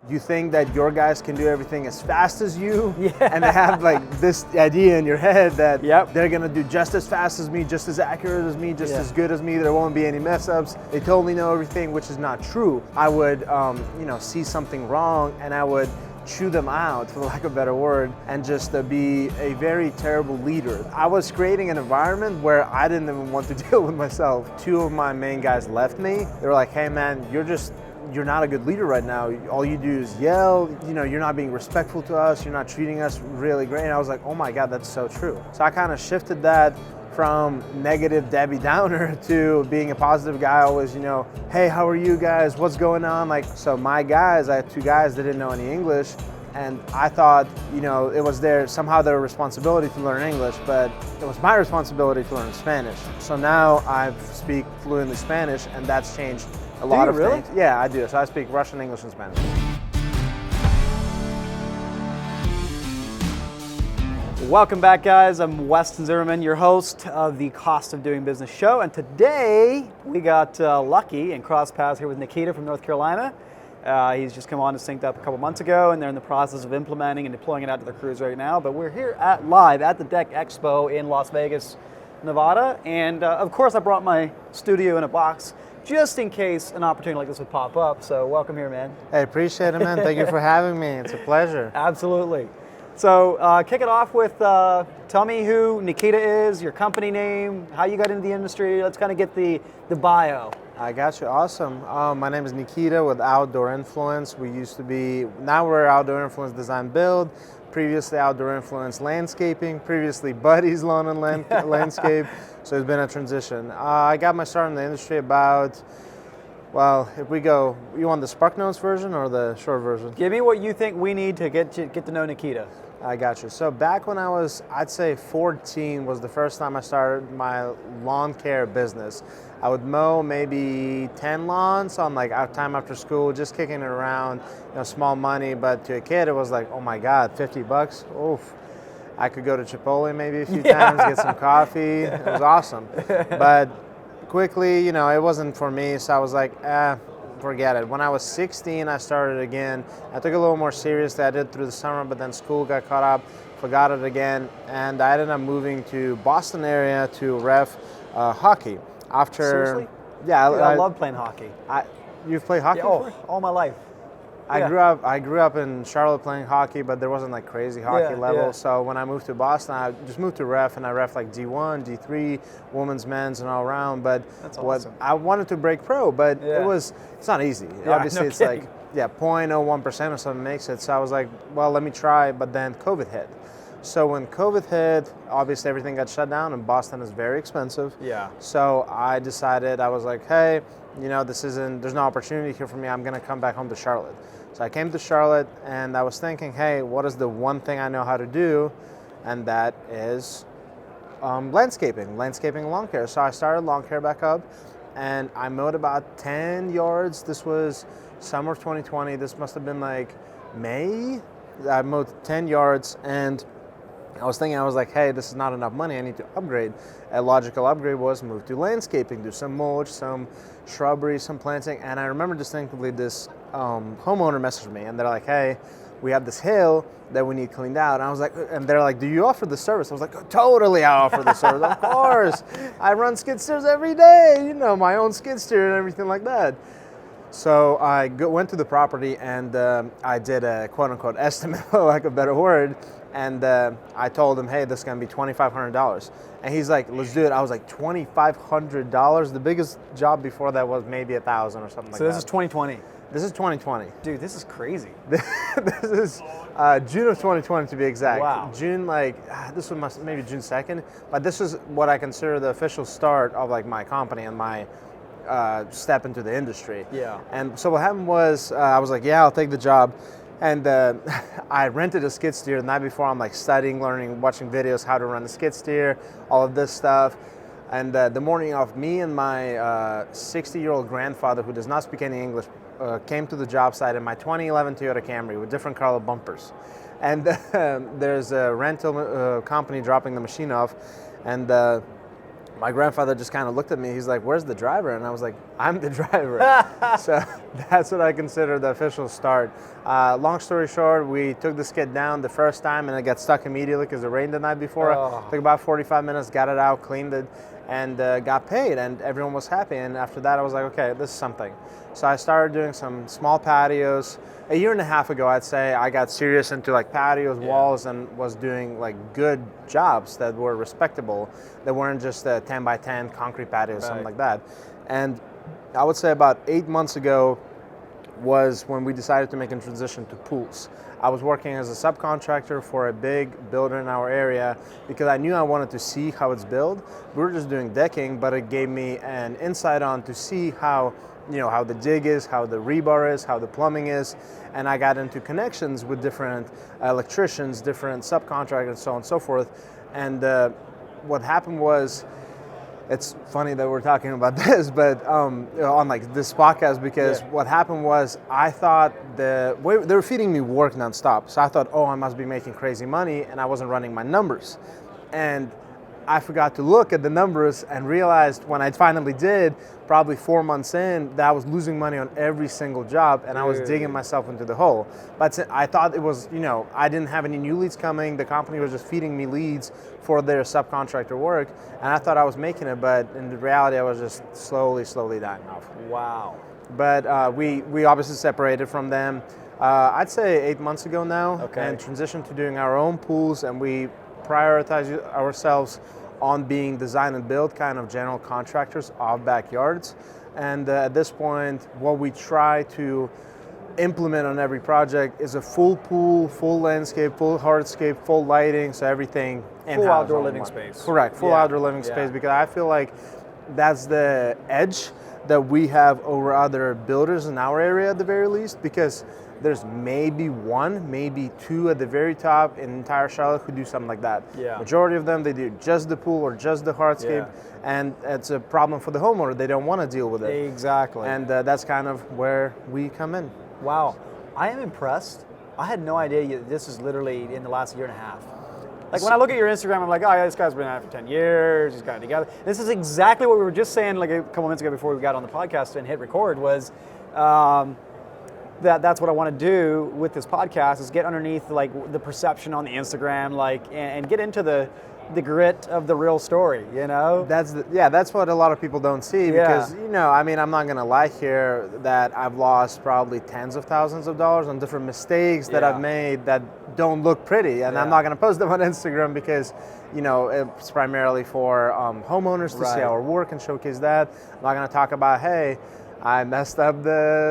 you think that your guys can do everything as fast as you, Yeah. and they have like this idea in your head that Yep. they're gonna do just as fast as me, just as accurate as me, just Yeah. as good as me. There won't be any mess ups. They totally know everything, which is not true. I would, see something wrong, and I would chew them out, for lack of a better word, and just be a very terrible leader. I was creating an environment where I didn't even want to deal with myself. Two of my main guys left me. They were like, hey man, you're not a good leader right now. All you do is yell, you're not being respectful to us, you're not treating us really great. And I was like, oh my God, that's so true. So I kind of shifted that from negative Debbie Downer to being a positive guy, always, hey, how are you guys? What's going on? So my guys, I had two guys that didn't know any English, and I thought, it was somehow their responsibility to learn English, but it was my responsibility to learn Spanish. So now I speak fluently Spanish, and that's changed a lot of really? things. Yeah, I do. So I speak Russian, English, and Spanish. Welcome back, guys. I'm Weston Zimmerman, your host of the Cost of Doing Business show. And today we got lucky and cross paths here with Nikita from North Carolina. He's just come on to SynkedUP a couple months ago, and they're in the process of implementing and deploying it out to their crews right now. But we're here live at the Deck Expo in Las Vegas, Nevada. And of course, I brought my studio in a box just in case an opportunity like this would pop up. So welcome here, man. Hey, appreciate it, man. Thank you for having me. It's a pleasure. Absolutely. So kick it off with, tell me who Nikita is, your company name, how you got into the industry. Let's kind of get the bio. I got you. Awesome. My name is Nikita with Outdoor Influence. Now we're Outdoor Influence Design Build. Previously Outdoor Influence Landscaping. Previously Buddy's Lawn and Landscape. So it's been a transition. I got my start in the industry about, if we go, you want the Spark Notes version or the short version? Give me what you think we need to get to know Nikita. I got you. So back when I was, I'd say 14 was the first time I started my lawn care business. I would mow maybe 10 lawns on time after school, just kicking it around, small money. But to a kid, it was like, oh my God, $50? Oof. I could go to Chipotle maybe a few times, get some coffee. It was awesome. But quickly, it wasn't for me. So I was like, forget it. When I was 16, I started again. I took it a little more seriously. I did through the summer, but then school got caught up, forgot it again, and I ended up moving to Boston area to ref hockey. Seriously? Yeah, Dude, I love playing hockey. You've played hockey before? All my life. I grew up in Charlotte playing hockey, but there wasn't crazy hockey level. Yeah. So when I moved to Boston, I just moved to ref, and I ref D1, D3, women's, men's, and all around. But that's awesome. I wanted to break pro, but it's not easy. Yeah, Obviously, no it's kidding. 0.01% or something makes it. So I was like, well, let me try. But then COVID hit. So when COVID hit, obviously everything got shut down, and Boston is very expensive. Yeah. So I decided, I was like, hey, there's no opportunity here for me. I'm going to come back home to Charlotte. So I came to Charlotte, and I was thinking, hey, what is the one thing I know how to do? And that is landscaping lawn care. So I started lawn care back up, and I mowed about 10 yards. This was summer of 2020. This must have been May. I mowed 10 yards, and I was like, hey, this is not enough money. I need to upgrade. A logical upgrade was move to landscaping, do some mulch, some shrubbery, some planting. And I remember distinctly this homeowner messaged me, and they're like, hey, we have this hill that we need cleaned out. And I was like, and they're like, do you offer the service? I was like, totally, I offer the service. Of course. I run skid steers every day, my own skid steer and everything like that. So I went to the property, and I did a quote-unquote estimate, for lack of a better word, and I told him, hey, this is going to be $2,500. And he's like, let's do it. I was like, $2,500? The biggest job before that was maybe $1,000 or something like that. So this is 2020? This is 2020. Dude, this is crazy. This is June of 2020 to be exact. Wow. June, this was maybe June 2nd, but this is what I consider the official start of my company and my step into the industry. Yeah. And so what happened was, I was like, yeah, I'll take the job. And I rented a skid steer the night before. I'm studying, learning, watching videos, how to run a skid steer, all of this stuff. And the morning of, me and my 60-year-old grandfather, who does not speak any English, came to the job site in my 2011 Toyota Camry with different color bumpers. And there's a rental company dropping the machine off, and my grandfather just kind of looked at me. He's like, "Where's the driver?" And I was like, "I'm the driver." So that's what I consider the official start. Long story short, we took the skid down the first time and it got stuck immediately because it rained the night before. Took about 45 minutes, got it out, cleaned it, and got paid, and everyone was happy. And after that, I was like, okay, this is something. So I started doing some small patios. A year and a half ago, I'd say, I got serious into like patios, walls, and was doing like good jobs that were respectable, that weren't just 10 by 10 concrete patios, something like that. And I would say about 8 months ago was when we decided to make a transition to pools. I was working as a subcontractor for a big builder in our area because I knew I wanted to see how it's built. We were just doing decking, but it gave me an insight on to see how, how the jig is, how the rebar is, how the plumbing is, and I got into connections with different electricians, different subcontractors, so on and so forth. And what happened was, it's funny that we're talking about this, but on like this podcast, because what happened was I thought they were feeding me work nonstop. So I thought, oh, I must be making crazy money, and I wasn't running my numbers. And I forgot to look at the numbers and realized when I finally did, probably 4 months in, that I was losing money on every single job, and I was digging myself into the hole. But I thought it was, I didn't have any new leads coming. The company was just feeding me leads for their subcontractor work, and I thought I was making it, but in reality, I was just slowly dying off. Wow. But we obviously separated from them, I'd say 8 months ago now, and transitioned to doing our own pools, and we prioritize ourselves on being design and build kind of general contractors of backyards. And at this point, what we try to implement on every project is a full pool, full landscape, full hardscape, full lighting, so everything in-house. Full outdoor living space. Correct, full outdoor living space, because I feel like that's the edge that we have over other builders in our area at the very least, because there's maybe one, maybe two at the very top in entire Charlotte who do something like that. Majority of them, they do just the pool or just the hardscape, and it's a problem for the homeowner. They don't want to deal with it. Exactly. And that's kind of where we come in. Wow, I am impressed. I had no idea this is literally in the last year and a half. Like when I look at your Instagram, I'm like, oh yeah, this guy's been at it for 10 years, he's got it together. This is exactly what we were just saying like a couple minutes ago before we got on the podcast and hit record was, that's what I want to do with this podcast is get underneath like the perception on the Instagram, like and get into the grit of the real story, That's what a lot of people don't see because, I mean, I'm not going to lie here that I've lost probably tens of thousands of dollars on different mistakes that I've made that don't look pretty, and I'm not going to post them on Instagram because, it's primarily for homeowners to see our work and showcase that. I'm not going to talk about, hey, I messed up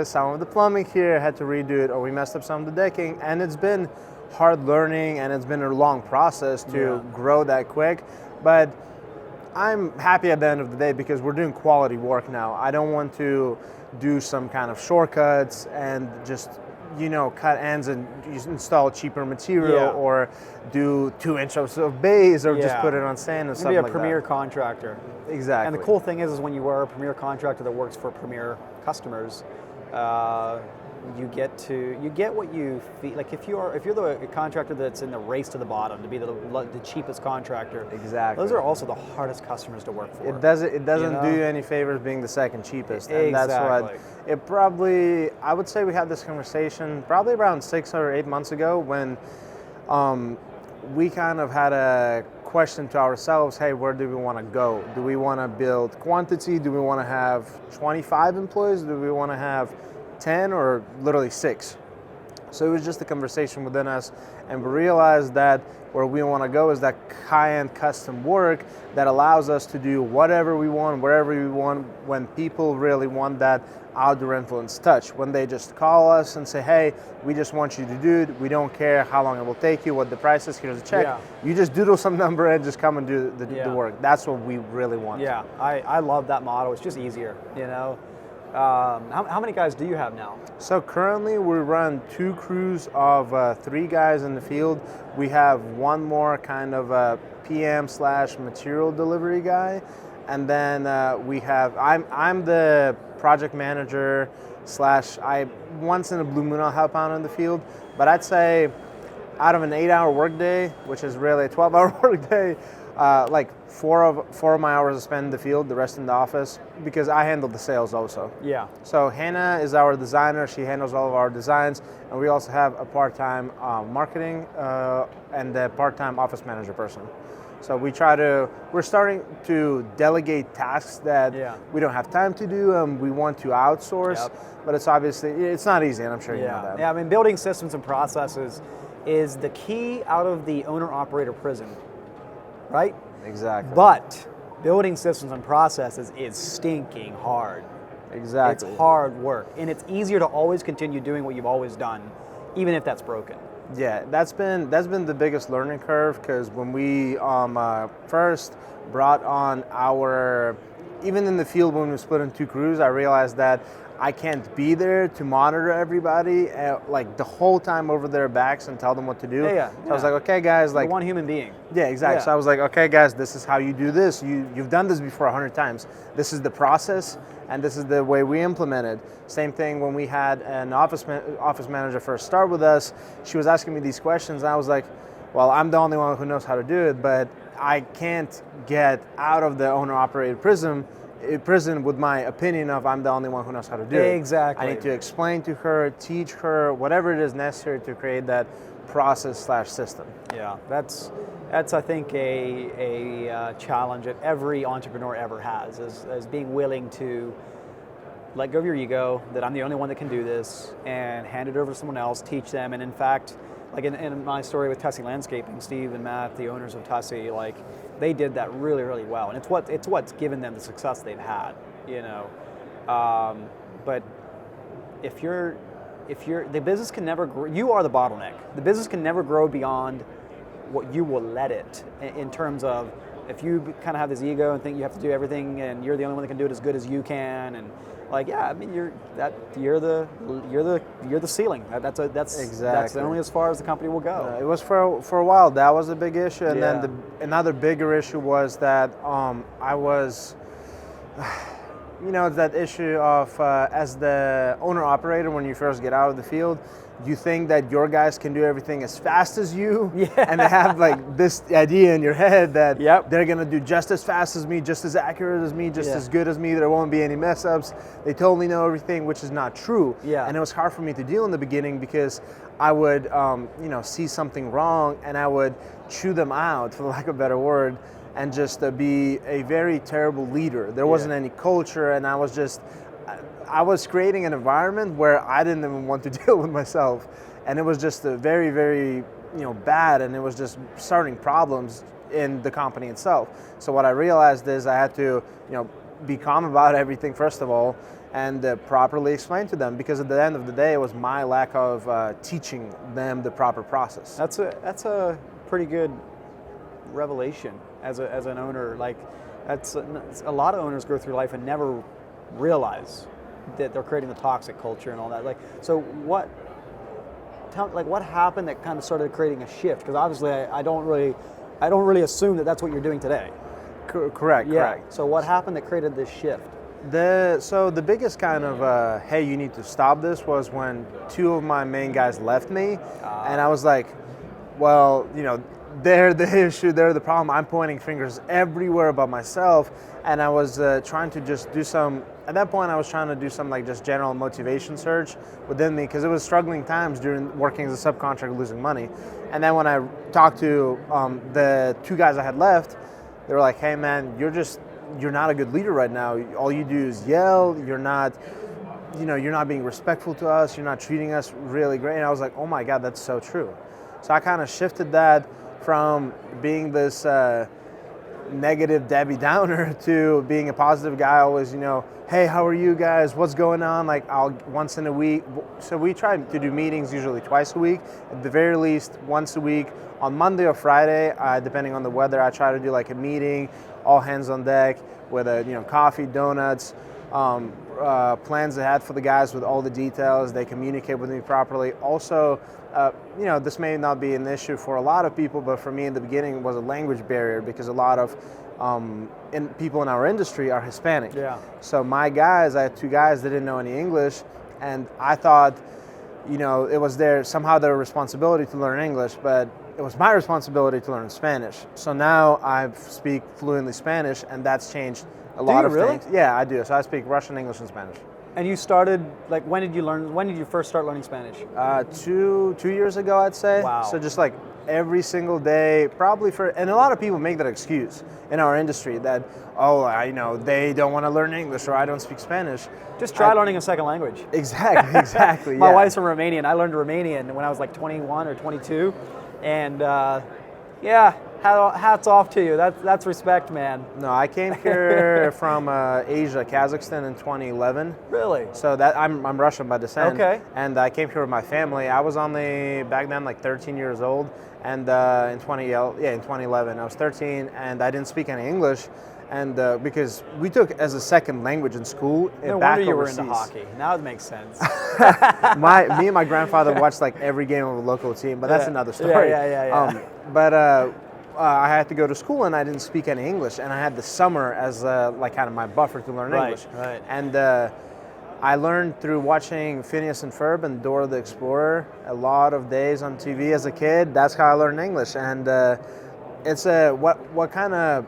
some of the plumbing here, had to redo it, or we messed up some of the decking, and it's been hard learning and it's been a long process to grow that quick, but I'm happy at the end of the day because we're doing quality work now. I don't want to do some kind of shortcuts and just cut ends and install cheaper material or do 2 inches of base or just put it on sand and stuff like that. Be a premier contractor. Exactly. And the cool thing is when you are a premier contractor that works for premier customers, you get what you feel like. If you're the contractor that's in the race to the bottom to be the cheapest contractor, those are also the hardest customers to work for. It doesn't do you any favors being the second cheapest, and that's what it probably. I would say we had this conversation probably around 6 or 8 months ago when we kind of had a question to ourselves, hey, where do we want to go? Do we want to build quantity? Do we want to have 25 employees? Do we want to have 10 or literally 6? So it was just a conversation within us, and we realized that where we want to go is that high-end custom work that allows us to do whatever we want, wherever we want, when people really want that outdoor influence touch. When they just call us and say, hey, we just want you to do it, we don't care how long it will take you, what the price is, here's a check. You just doodle some number and just come and do the work. That's what we really want. Yeah, I love that model. It's just easier, How many guys do you have now? So currently we run 2 crews of 3 guys in the field. We have one more kind of a PM/material delivery guy, and then we have I'm the project manager / I once in a blue moon I'll help out in the field, but I'd say out of an 8-hour workday, which is really a 12-hour workday, Like four of my hours are spent in the field, the rest in the office, because I handle the sales also. Yeah. So Hannah is our designer. She handles all of our designs, and we also have a part-time marketing and a part-time office manager person. So we're starting to delegate tasks that we don't have time to do and we want to outsource, but it's not easy, and I'm sure you know that. Yeah, I mean, building systems and processes is the key out of the owner-operator prison, right? Exactly. But building systems and processes is stinking hard. Exactly. It's hard work, and it's easier to always continue doing what you've always done, even if that's broken. Yeah, that's been the biggest learning curve, because when we first brought on even in the field when we split in two crews, I realized that I can't be there to monitor everybody like the whole time over their backs and tell them what to do. So I was like, okay, guys, like you're one human being. Yeah, exactly. Yeah. So I was like, okay, guys, this is how you do this. You've done this before 100 times. This is the process, and this is the way we implement it. Same thing when we had an office manager first start with us. She was asking me these questions, and I was like, well, I'm the only one who knows how to do it, but I can't get out of the owner-operated prison with my opinion of I'm the only one who knows how to do it. Exactly. I need to explain to her, teach her, whatever it is necessary to create that process/system. Yeah, that's I think a challenge that every entrepreneur ever has, is being willing to let go of your ego, that I'm the only one that can do this, and hand it over to someone else, teach them. And in fact, like in my story with Tussie Landscaping, Steve and Matt, the owners of Tussie, like they did that really, really well, and it's what's given them the success they've had, you know. But if you're the business can never grow, you are the bottleneck. The business can never grow beyond what you will let it, in terms of if you kind of have this ego and think you have to do everything and you're the only one that can do it as good as you can, and like, yeah, I mean, you're the ceiling. That's only as far as the company will go. It was for a while. That was a big issue, and then another bigger issue was that I was, you know, that issue of as the owner operator, when you first get out of the field, you think that your guys can do everything as fast as you, and they have like this idea in your head that they're gonna do just as fast as me, just as accurate as me, just as good as me. There won't be any mess ups. They totally know everything, which is not true. And it was hard for me to deal in the beginning, because I would, you know, see something wrong and I would chew them out, for lack of a better word, and just be a very terrible leader. There wasn't any culture, and I was creating an environment where I didn't even want to deal with myself, and it was just very, very, you know, bad, and it was just starting problems in the company itself. So what I realized is I had to, you know, be calm about everything first of all, and properly explain to them, because at the end of the day, it was my lack of teaching them the proper process. That's a pretty good revelation as an owner. Like, that's a lot of owners go through life and never realize that they're creating the toxic culture and all that. Like, so what happened that kind of started creating a shift? Because obviously I don't really assume that that's what you're doing today. Correct. So what happened that created this shift? So the biggest kind of hey, you need to stop this, was when two of my main guys left me, and I was like, well, you know, they're the issue, they're the problem. I'm pointing fingers everywhere but myself, and I was trying to just do some. At that point, I was trying to do some like just general motivation search within me, because it was struggling times during working as a subcontractor, losing money. And then when I talked to the two guys I had left, they were like, "Hey, man, you're not a good leader right now. All you do is yell. You're not being respectful to us. You're not treating us really great." And I was like, "Oh my God, that's so true." So I kind of shifted that from being this negative Debbie Downer to being a positive guy, always, you know, hey, how are you guys? What's going on? Like, once in a week. So we try to do meetings usually twice a week, at the very least once a week. On Monday or Friday, depending on the weather, I try to do like a meeting, all hands on deck, with coffee, donuts, plans ahead for the guys with all the details. They communicate with me properly. Also, this may not be an issue for a lot of people, but for me in the beginning it was a language barrier, because a lot of people in our industry are Hispanic. So my guys, I had two guys that didn't know any English, and I thought, it was somehow their responsibility to learn English, but it was my responsibility to learn Spanish. So now I speak fluently Spanish, and that's changed a lot of really? things. Yeah, I do. So I speak Russian, English, and Spanish. And you started, like, when did you first start learning Spanish? 2 years ago, I'd say. Wow. So just like every single day, probably and a lot of people make that excuse in our industry that, they don't want to learn English or I don't speak Spanish. Just try learning a second language. Exactly. My yeah. wife's from Romanian. I learned Romanian when I was like 21 or 22. And hats off to you. That's respect, man. No, I came here from Asia, Kazakhstan in 2011. Really? So that I'm Russian by descent. Okay. And I came here with my family. I was only back then like 13 years old, and in 2011 I was 13, and I didn't speak any English, and because we took as a second language in school. No back wonder you overseas. were into hockey. Now it makes sense. Me and my grandfather watched like every game of a local team, but that's another story. Yeah. But I had to go to school and I didn't speak any English, and I had the summer as like kind of my buffer to learn English. Right. And I learned through watching Phineas and Ferb and Dora the Explorer a lot of days on TV as a kid. That's how I learned English, and it's what kind of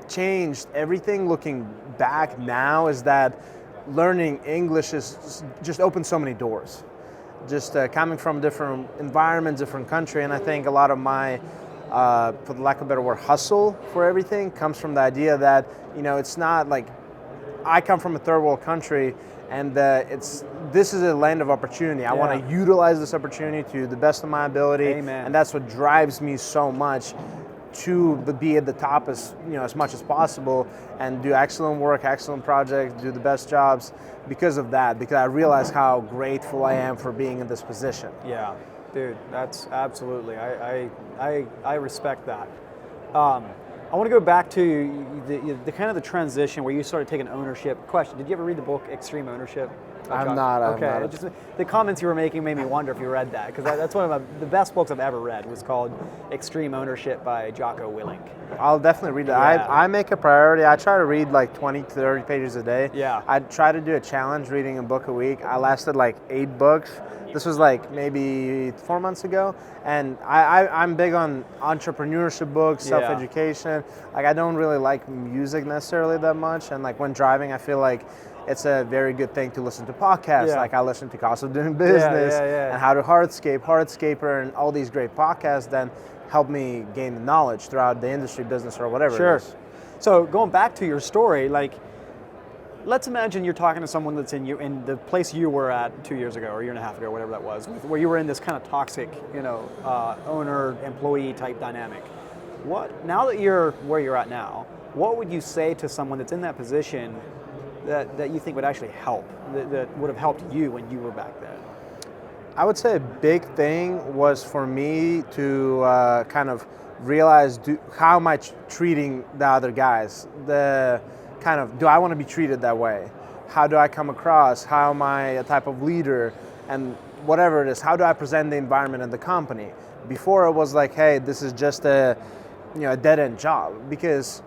changed everything looking back now is that learning English is just opened so many doors. Just coming from different environments, different country, and I think a lot of my, for the lack of a better word, hustle for everything comes from the idea that, it's not like I come from a third world country, and this is a land of opportunity. I want to utilize this opportunity to the best of my ability. Amen. And that's what drives me so much to be at the top as much as possible and do excellent work, excellent projects, do the best jobs because of that. Because I realize how grateful I am for being in this position. Yeah, dude, that's absolutely. I respect that. I want to go back to the kind of the transition where you started taking ownership. Question: did you ever read the book Extreme Ownership? I'm not. Okay. Just, the comments you were making made me wonder if you read that, because that's one of the best books I've ever read. Was called Extreme Ownership by Jocko Willink. I'll definitely read that. Yeah. I make a priority. I try to read like 20 to 30 pages a day. Yeah. I try to do a challenge reading a book a week. I lasted like 8 books. This was like maybe 4 months ago. And I'm big on entrepreneurship books, self-education. Like I don't really like music necessarily that much. And like when driving, I feel like it's a very good thing to listen to podcasts. Yeah. Like I listen to Cost of Doing Business and How to Hardscaper, and all these great podcasts that help me gain the knowledge throughout the industry, business, or whatever it is. So going back to your story, like, let's imagine you're talking to someone that's in the place you were at 2 years ago or a year and a half ago, whatever that was, where you were in this kind of toxic, owner-employee type dynamic. Now that you're where you're at now, what would you say to someone that's in that position that you think would actually help, that would have helped you when you were back then? I would say a big thing was for me to kind of realize how am I treating the other guys? Do I want to be treated that way? How do I come across? How am I a type of leader? And whatever it is, how do I present the environment and the company? Before it was like, hey, this is just a dead-end job, because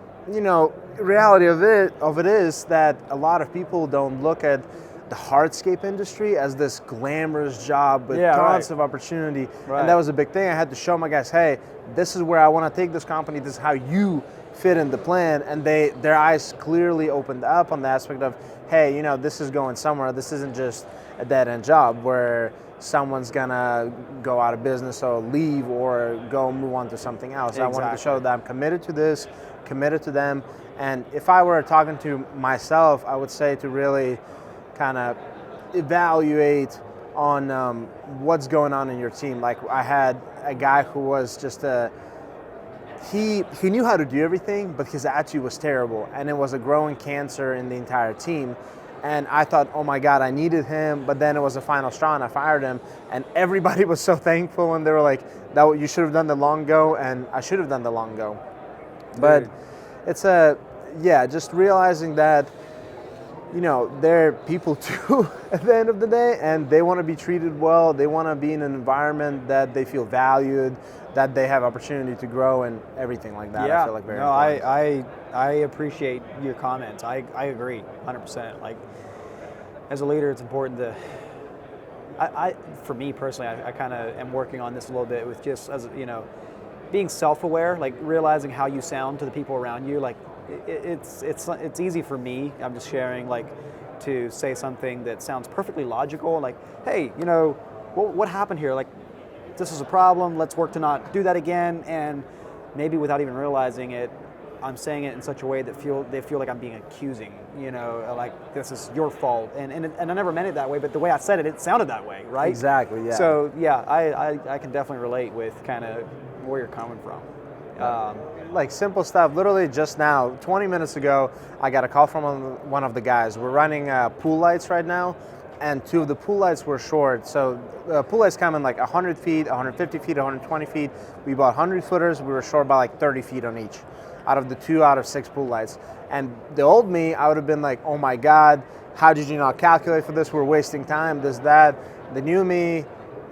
reality of it is that a lot of people don't look at the hardscape industry as this glamorous job with tons of opportunity. And that was a big thing. I had to show my guys, hey, this is where I want to take this company. This is how you fit in the plan. And their eyes clearly opened up on the aspect of, hey, this is going somewhere. This isn't just a dead-end job where someone's gonna go out of business or leave or go move on to something else. Exactly. I wanted to show that I'm committed to this, committed to them. And if I were talking to myself, I would say to really kind of evaluate on what's going on in your team. Like I had a guy who was just he knew how to do everything, but his attitude was terrible, and it was a growing cancer in the entire team. And I thought, oh my God, I needed him, but then it was a final straw and I fired him, and everybody was so thankful, and they were like, "That you should have done the long go," and I should have done the long go. But it's just realizing that they're people too at the end of the day, and they want to be treated well. They want to be in an environment that they feel valued, that they have opportunity to grow, and everything like that. I feel like very important. I appreciate your comments. I agree 100%. Like, as a leader, it's important to for me personally, I kind of am working on this a little bit with just, as being self-aware, like realizing how you sound to the people around you. Like it's easy for me. I'm just sharing, like, to say something that sounds perfectly logical, like, hey, what happened here? Like, this is a problem. Let's work to not do that again. And maybe without even realizing it, I'm saying it in such a way that they feel like I'm being accusing, like this is your fault. And I never meant it that way, but the way I said it, it sounded that way, right? Exactly, yeah. So yeah, I can definitely relate with kind of where you're coming from. Like simple stuff. Literally just now, 20 minutes ago, I got a call from one of the guys. We're running pool lights right now, and two of the pool lights were short. So pool lights come in like 100 feet, 150 feet, 120 feet. We bought 100 footers. We were short by like 30 feet on each out of the 2 out of 6 pool lights. And the old me, I would have been like, oh my God, how did you not calculate for this? We're wasting time, this, that. The new me,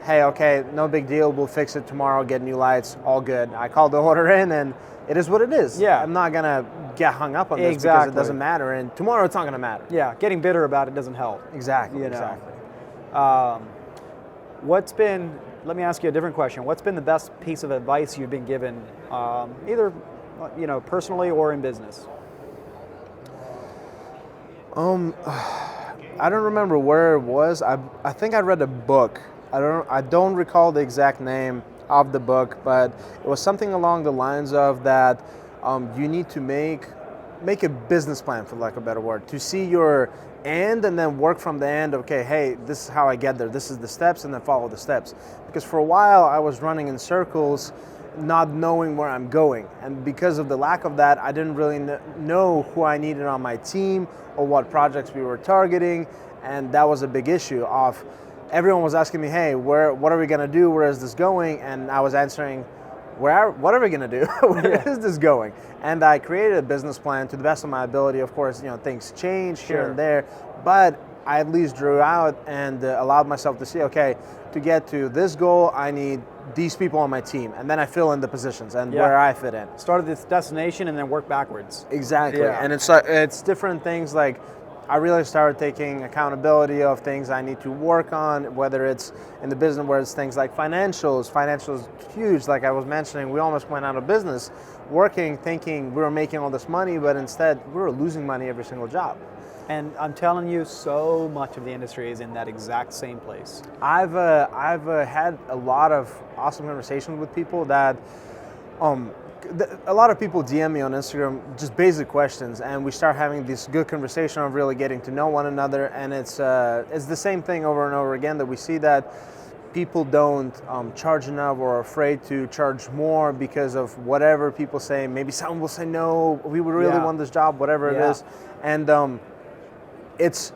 hey, okay, no big deal. We'll fix it tomorrow, get new lights, all good. I called the order in, and it is what it is. Yeah. I'm not going to get hung up on this because it doesn't matter. And tomorrow it's not going to matter. Yeah, getting bitter about it doesn't help. Exactly, exactly. Let me ask you a different question. What's been the best piece of advice you've been given, either personally or in business? I don't remember where it was. I think I read a book. I don't recall the exact name of the book, but it was something along the lines of that you need to make a business plan, for lack of a better word, to see your end and then work from the end. Okay, hey, this is how I get there. This is the steps, and then follow the steps. Because for a while I was running in circles, not knowing where I'm going. And because of the lack of that, I didn't really know who I needed on my team or what projects we were targeting. And that was a big issue of everyone was asking me, hey, what are we going to do? Where is this going? And I was answering, what are we going to do? Where is this going? And I created a business plan to the best of my ability. Of course, things change here and there, but I at least drew out and allowed myself to see, okay, to get to this goal, I need these people on my team, and then I fill in the positions and where I fit in. Start at this destination and then work backwards. Exactly, and it's different things. Like I really started taking accountability of things I need to work on, whether it's in the business where it's things like financials. Financials huge, like I was mentioning, we almost went out of business working, thinking we were making all this money, but instead we were losing money every single job. And I'm telling you, so much of the industry is in that exact same place. I've had a lot of awesome conversations with people that, a lot of people DM me on Instagram, just basic questions, and we start having this good conversation of really getting to know one another. And it's the same thing over and over again, that we see that people don't charge enough or are afraid to charge more because of whatever people say. Maybe someone will say, no, we would really want this job, whatever it is. And it's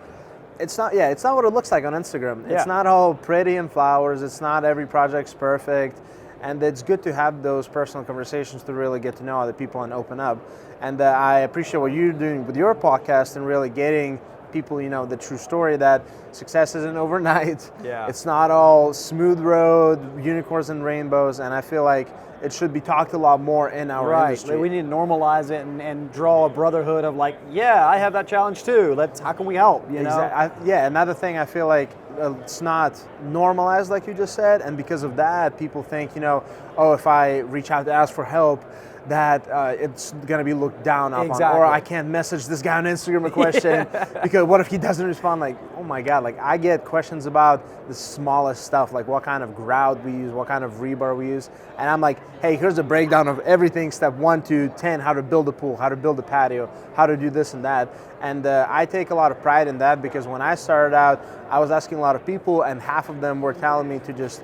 not what it looks like on Instagram. It's not all pretty and flowers. It's not every project's perfect. And it's good to have those personal conversations to really get to know other people and open up. And I appreciate what you're doing with your podcast and really getting people, the true story that success isn't overnight. Yeah. It's not all smooth road, unicorns and rainbows. And I feel like it should be talked a lot more in our industry. We need to normalize it and draw a brotherhood of like, I have that challenge too. How can we help? Another thing, I feel like it's not normalized like you just said, and because of that, people think, if I reach out to ask for help, that it's going to be looked down upon, or I can't message this guy on Instagram a question because what if he doesn't respond? Like, oh my God, like I get questions about the smallest stuff, like what kind of grout we use, what kind of rebar we use, and I'm like, hey, here's a breakdown of everything, step 1 to 10, how to build a pool, how to build a patio, how to do this and that. And I take a lot of pride in that, because when I started out, I was asking a lot of people, and half of them were telling me to just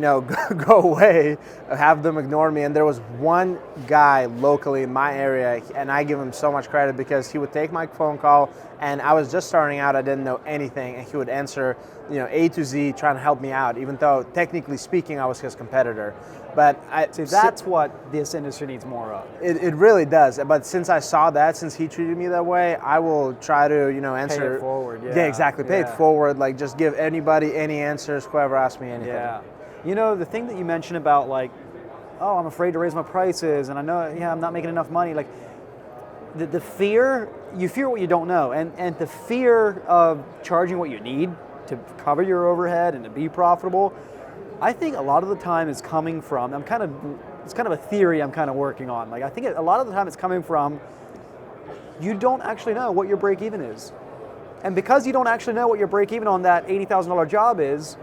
go away, have them ignore me. And there was one guy locally in my area, and I give him so much credit, because he would take my phone call, and I was just starting out, I didn't know anything, and he would answer, A to Z, trying to help me out, even though technically speaking, I was his competitor. But that's what this industry needs more of. It really does. But since I saw that, since he treated me that way, I will try to, answer. Pay it forward. Yeah, exactly. Pay it forward. Like, just give anybody any answers, whoever asks me anything. Yeah. The thing that you mentioned about like, oh, I'm afraid to raise my prices, and I know, I'm not making enough money. Like, the fear, you fear what you don't know, and the fear of charging what you need to cover your overhead and to be profitable, I think a lot of the time is coming from, it's kind of a theory I'm kind of working on. Like I think a lot of the time it's coming from, you don't actually know what your break even is. And because you don't actually know what your break even on that $80,000 job is,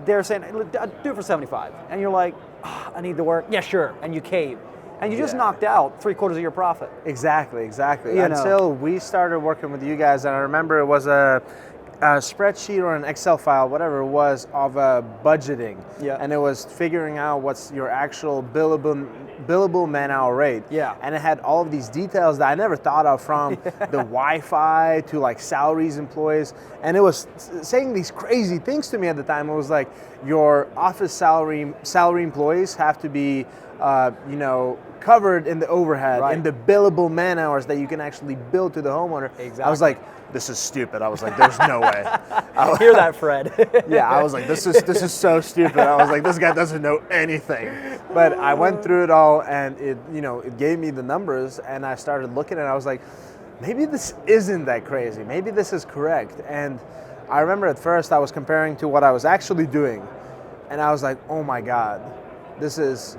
they're saying, do it for 75. And you're like, oh, I need the work. Yeah, sure. And you cave. And you just knocked out 3/4 of your profit. Exactly. Until we started working with you guys, and I remember it was a spreadsheet or an Excel file, whatever it was, of budgeting. Yeah. And it was figuring out what's your actual billable man-hour rate. Yeah. And it had all of these details that I never thought of, from the Wi-Fi to like salaries, employees. And it was saying these crazy things to me at the time. It was like, your office salary employees have to be, covered in the overhead, right, in the billable man hours that you can actually bill to the homeowner. Exactly. I was like, this is stupid. I was like, there's no way. Hear that, Fred? Yeah, I was like, this is so stupid. I was like, this guy doesn't know anything. But I went through it all, and it gave me the numbers, and I started looking at it. I was like, maybe this isn't that crazy. Maybe this is correct. And I remember at first I was comparing to what I was actually doing, and I was like, oh my God, this is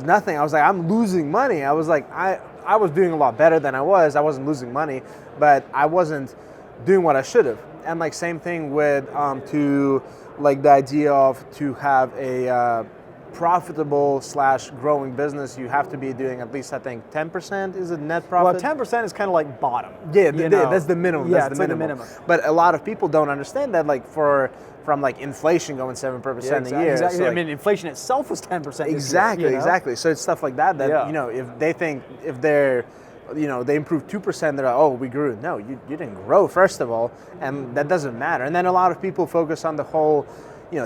nothing. I was like, I'm losing money. I was like, I was doing a lot better than I was. I wasn't losing money, but I wasn't doing what I should have. And like same thing with to like the idea of to have a profitable / growing business, you have to be doing at least, I think, 10% is a net profit. Well, 10% is kind of like bottom. Yeah, that's the minimum. Yeah, that's the the minimum. But a lot of people don't understand that, like from like inflation going 7% a year. Exactly. So like, I mean, inflation itself was 10%. Exactly, year, exactly. So it's stuff like that if they think, if they're, they improve 2%, they're like, oh, we grew. No, you didn't grow, first of all, and that doesn't matter. And then a lot of people focus on the whole,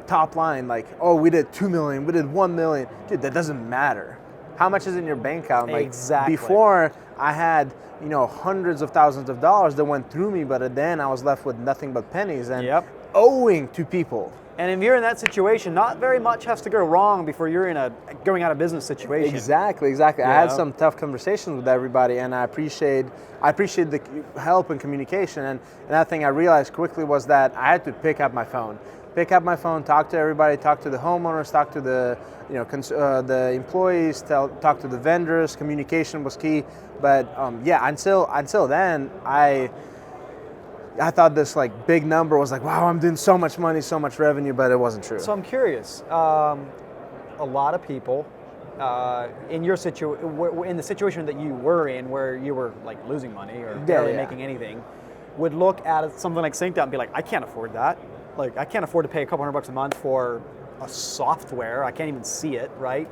top line, like, oh, we did 2 million, we did 1 million. Dude, that doesn't matter. How much is in your bank account? Like, exactly. Before, I had, hundreds of thousands of dollars that went through me, but then I was left with nothing but pennies and owing to people. And if you're in that situation, not very much has to go wrong before you're in a going out of business situation. Exactly. I had some tough conversations with everybody, and I appreciate the help and communication. And another thing I realized quickly was that I had to pick up my phone, talk to everybody, talk to the homeowners, talk to the the employees, talk to the vendors. Communication was key. But until then, I thought this like big number was like, wow, I'm doing so much money, so much revenue, but it wasn't true. So I'm curious. A lot of people in your in the situation that you were in, where you were like losing money or barely making anything, would look at something like SynkedUP and be like, I can't afford that. Like, I can't afford to pay a couple $100 a month for a software. I can't even see it, right?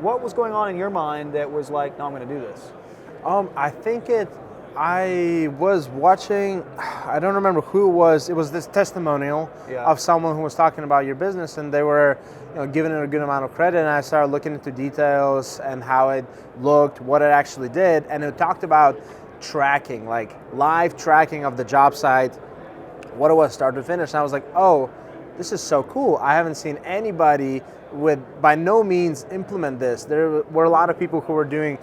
What was going on in your mind that was like, no, I'm going to do this? I think I was watching, I don't remember who it was this testimonial of someone who was talking about your business, and they were giving it a good amount of credit, and I started looking into details and how it looked, what it actually did, and it talked about tracking, like live tracking of the job site, what it was start to finish, and I was like, oh, this is so cool. I haven't seen anybody with by no means implement this. There were a lot of people who were doing,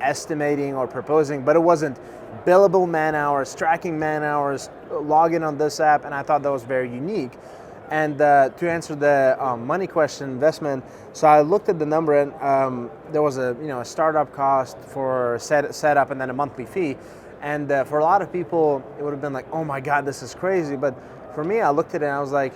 estimating or proposing, but it wasn't billable man hours, tracking man hours, login on this app, and I thought that was very unique. And to answer the money question, investment, so I looked at the number, and there was a startup cost for setup and then a monthly fee, and for a lot of people it would have been like, oh my God, this is crazy. But for me, I looked at it and I was like,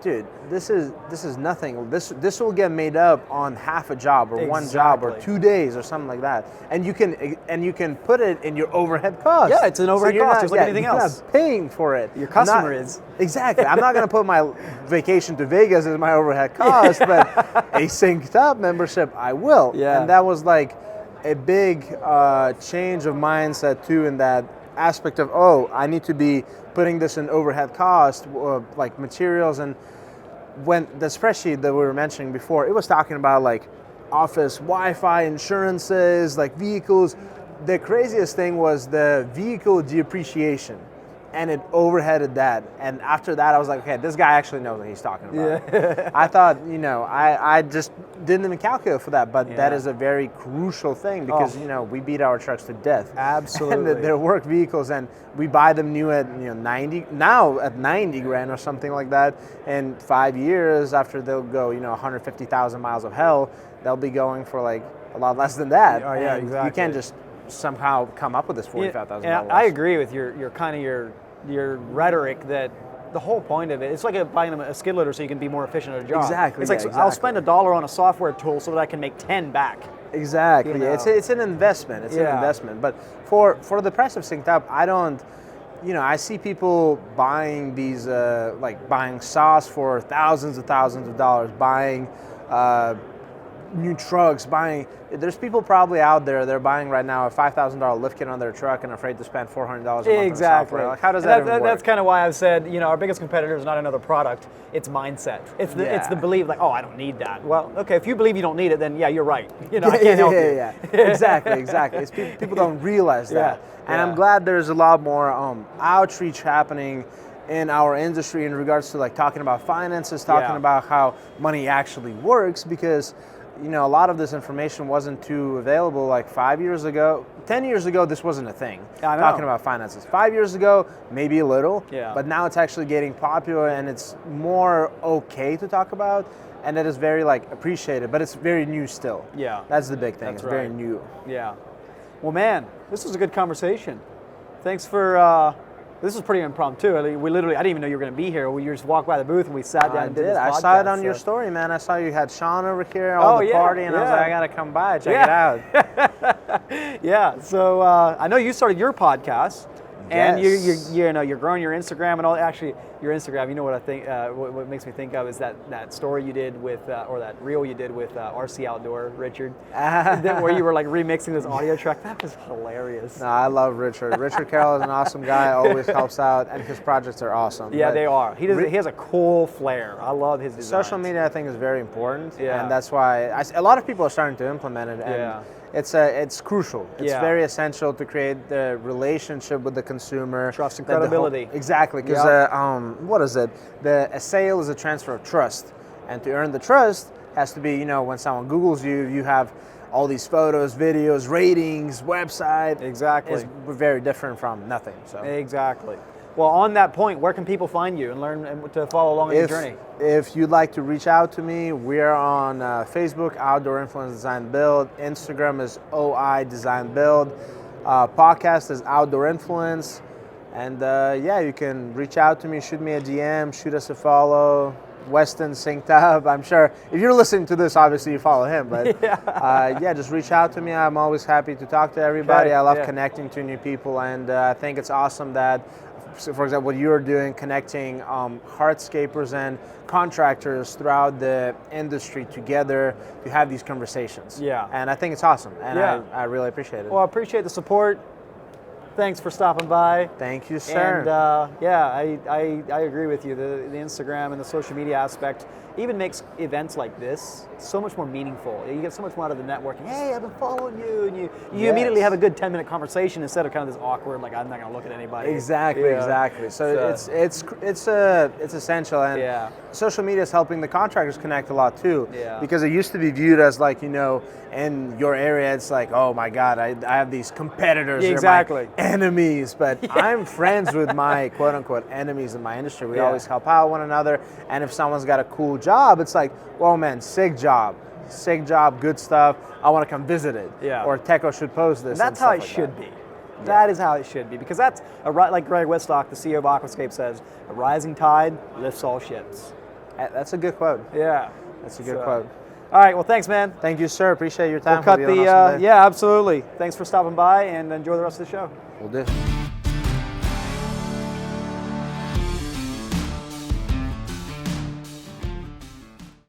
dude, this is nothing. This will get made up on half a job or one job or 2 days or something like that. And you can put it in your overhead cost. Yeah, it's an overhead cost just like anything else. You're not paying for it. Your customer is. Exactly. I'm not going to put my vacation to Vegas as my overhead cost, but a SynkedUP membership, I will. Yeah. And that was like a big change of mindset too, in that aspect of, oh, I need to be putting this in overhead cost, like materials. And when the spreadsheet that we were mentioning before, it was talking about like office Wi-Fi, insurances, like vehicles. The craziest thing was the vehicle depreciation. and it overheaded that. And after that, I was like, okay, this guy actually knows what he's talking about. Yeah. I thought, I just didn't even calculate for that, but Yeah. that is a very crucial thing because, we beat our trucks to death. Absolutely. And they're work vehicles, and we buy them new at 90 grand or something like that. In 5 years, after they'll go 150,000 miles of hell, they'll be going for like a lot less than that. Oh yeah, And exactly. You can't just somehow come up with this $45,000. And I agree with your kind of your rhetoric that the whole point of it, it's like buying a skid loader so you can be more efficient at a job. Exactly. It's like I'll spend $1 on a software tool so that I can make 10 back. Exactly. You know? It's an investment. It's an investment. But for the price of SynkedUP, I don't. I see people buying these, buying sauce for thousands of dollars, buying new trucks, there's people probably out there, they're buying right now a $5,000 lift kit on their truck and afraid to spend $400 a month on software. Like, how does that even work? That's kind of why I've said, our biggest competitor is not another product, it's mindset. It's the belief, like, oh, I don't need that. Well, okay, if you believe you don't need it, then yeah, you're right. I can't help you. Yeah. Exactly. It's people don't realize that. And I'm glad there's a lot more outreach happening in our industry in regards to like talking about finances, talking about how money actually works, because a lot of this information wasn't too available like 5 years ago. 10 years ago, this wasn't a thing, talking about finances. 5 years ago, maybe a little, but now it's actually getting popular and it's more okay to talk about, and it is very like appreciated, but it's very new still. Yeah. That's the big thing. That's it's very new. Yeah. Well, man, this was a good conversation. Thanks for... This was pretty impromptu. I didn't even know you were going to be here. We just walked by the booth and we sat down and did this podcast. I saw it on your story, man. I saw you had Sean over here on the party, and I was like, I got to come by, check it out. Yeah. So I know you started your podcast, and Yes. you're growing your Instagram and all. Actually, your Instagram. You know what I think? What makes me think of is that story you did with, or that reel you did with RC Outdoor, Richard, where you were like remixing this audio track. That was hilarious. No, I love Richard. Richard Carroll is an awesome guy. Always helps out, and his projects are awesome. Yeah, they are. He has a cool flair. I love his designs. Social media, I think, is very important, and that's why a lot of people are starting to implement it. And it's crucial. It's very essential to create the relationship with the consumer. Trust and credibility. Exactly, because what is it? A sale is a transfer of trust, and to earn the trust has to be, when someone Googles you, you have all these photos, videos, ratings, website. Exactly. It's very different from nothing. So exactly. Well, on that point, where can people find you and learn and to follow along on your journey? If you'd like to reach out to me, we're on Facebook, Outdoor Influence Design Build. Instagram is OI Design Build. Podcast is Outdoor Influence. And you can reach out to me, shoot me a DM, shoot us a follow. Weston SynkedUP. I'm sure if you're listening to this, obviously you follow him. But just reach out to me. I'm always happy to talk to everybody. I love connecting to new people, and I think it's awesome that, for example, what you're doing, connecting hardscapers and contractors throughout the industry together to have these conversations. Yeah. And I think it's awesome, and I really appreciate it. Well, I appreciate the support. Thanks for stopping by. Thank you, sir. And I agree with you. The Instagram and the social media aspect even makes events like this so much more meaningful. You get so much more out of the networking. Hey, I've been following you, and you immediately have a good 10-minute conversation instead of kind of this awkward, like, I'm not going to look at anybody. Exactly. So it's essential, and social media is helping the contractors connect a lot too. Yeah. Because it used to be viewed as like, in your area, it's like, oh my God, I have these competitors. Exactly. They're my enemies, but I'm friends with my quote unquote enemies in my industry. We always help out one another, and if someone's got a cool job, it's like, well, man, sick job, good stuff. I want to come visit it. Yeah. Or Teco should post this. And that's how it should be. That is how it should be, because that's like Greg Wistock, the CEO of Aquascape, says, a rising tide lifts all ships. That's a good quote. Yeah. That's a good quote. All right, well, thanks, man. Thank you, sir. Appreciate your time. We'll cut the, yeah, absolutely. Thanks for stopping by, and enjoy the rest of the show. We'll do.